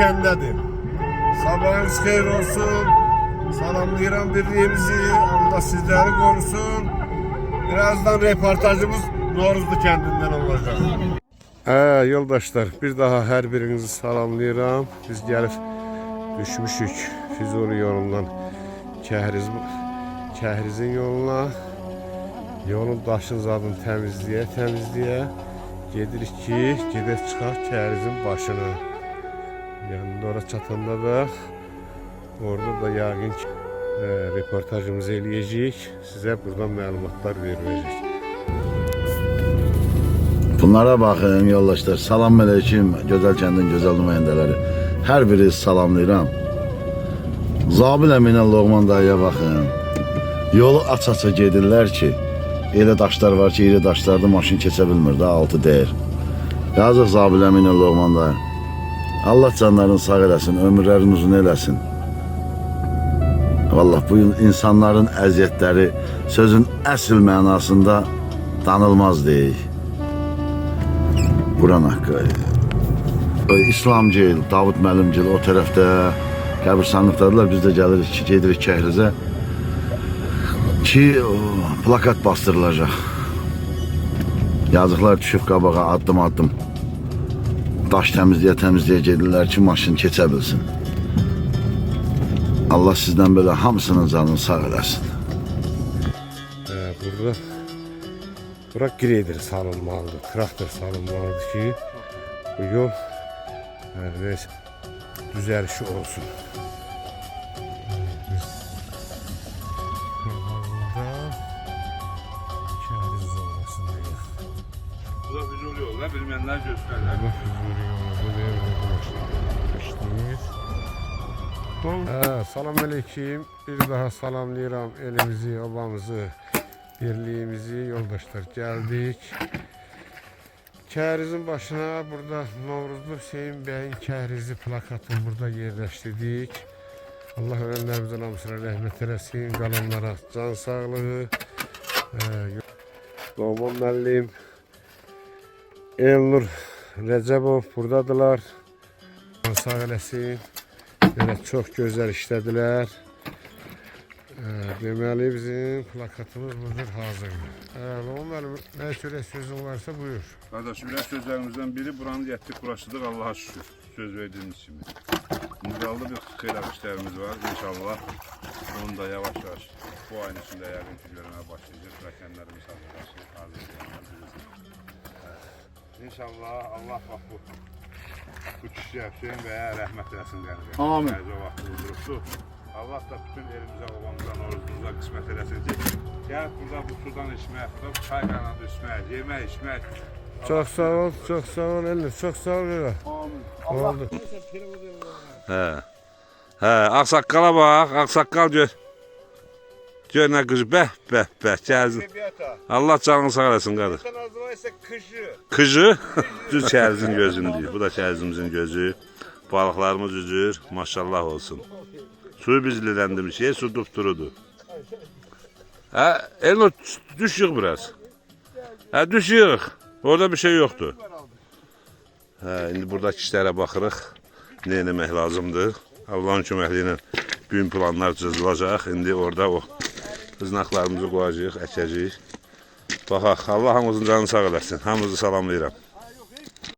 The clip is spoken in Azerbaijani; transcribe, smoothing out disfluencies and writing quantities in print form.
kəndədir. Sabahınız xeyir olsun. Salamlayıram birliğimizi. Allah sizleri korusun. Birazdan reportajımız Novruzlu kəndindən olacaq. Yoldaşlar, bir daha her birinizi salamlayıram. Biz gelip düşmüşük Füzuli yolundan Kəhrizin yoluna. Yolun daşın zadını təmizləyə gedirik ki, gedək çıxaq Kəhrizin başına. Yani oraya çatanda da orada da yəqin ki reportajımızı eləyəcəyik. Sizə buradan məlumatlar verəcək. Bunlara bakın yoldaşlar. Salam aleyküm. Gözəl kəndin gözəl nümayəndələri. Hər biri salamlayıram. Zabil Əminə Loğman dayıya bakın. Yolu aç-aça gedirlər ki, elə daşlar var ki, iri daşlarda maşın keçə bilmir də, altı deyir. Yazıq Zabil Əminə Loğman dayı. Allah canlarını sağ eləsin, ömürlərini uzun eləsin. Vallahi bu insanların əziyyətləri sözün əsl mənasında danılmaz deyil. Buran haqqı. İslamcıl, Davud müəllimcil o tərəfdə qəbirstanlıqdadılar. Biz də gəlirik ki, gedirik Kəhrizə ki, plakat bastırılacaq. Yazıqlar düşüb qabağa addım-addım daş təmizləyə gedirlər ki, maşın keçə bilsin. Allah sizdən belə hamısının canını sağ eləsin. Bura grader salınmalıdır, traktor salınmalıdır ki, bu yol neyse, düzəlişi olsun. Kəhriz zonasındayıq. Bu da Füzuli yolda, bilməyənlər göstərlər. Bu Füzuli yolda salam aleyküm. Bir daha salamlayıram elimizi, obamızı, birliğimizi. Yoldaşlar geldik. Kəhrizin başına burada Novruzlu Hüseyin Bey'in Kəhrizi plakatını burada yerleştirdik. Allah ölenlerimizin hamısına rəhmət eləsin, qalanlara can sağlığı. Doğman müəllim, Elnur Rəcəbov buradadılar. Can sağ eləsin. Belə çox gözəl işlədilər. Deməli bizim plakatımız budur, hazırdır. Doğman müəllim, nə söylə sözün varsa buyur. Qardaşım, biraz sözlərimizdən biri buranı yetdik, burasıdır, Allaha şükür. Söz verdiğimiz kimi. Müzalda bir xeyir işlərimiz var, inşallah. Onu da yavaş-yavaş bu ayın içində yəqin ki, görməyə başlayacaq. Rəkənlərimiz hazırlayacaq. İnşallah Allah bax bu kişiyə Hüseyin bəyə rəhmət eləsin qəlbə. Amin. O vaxt uydurubdu. Allah da bütün elimizə, babamıza, Novruzumuza qismət eləsin ki, gəl burada bu sudan içmək, bu çayla içmək, yemək, içmək. Çok sağ ol, çok sağ ol Elnur, çok sağ ol. Oldu. Ağsaqqala bax, ağsaqqal gör. Gör nə qıcı, bəh, kəhrizin. Allah canını sağ eləsin qardaş. Sen azmaysa kışı. Kıcı, düz kəhrizin gözünü deyir. Bu da kəhrizimizin gözü. Balıqlarımız üzür, maşallah olsun. Suyu biz liləndirmişik, su dupdurudur. Elnur, düşük biraz. Düşük. Orada bir şey yoktu. İndi buradaki işlərə baxırıq. Ne eləmək lazımdır. Allah'ın köməkliyi ilə gün planlar cızılacaq. İndi orada o qıznaqlarımızı qoyacağıq, əkəcəyik. Baxaq, Allah hamımızın canını sağ eləsin. Hamımızı salamlayıram.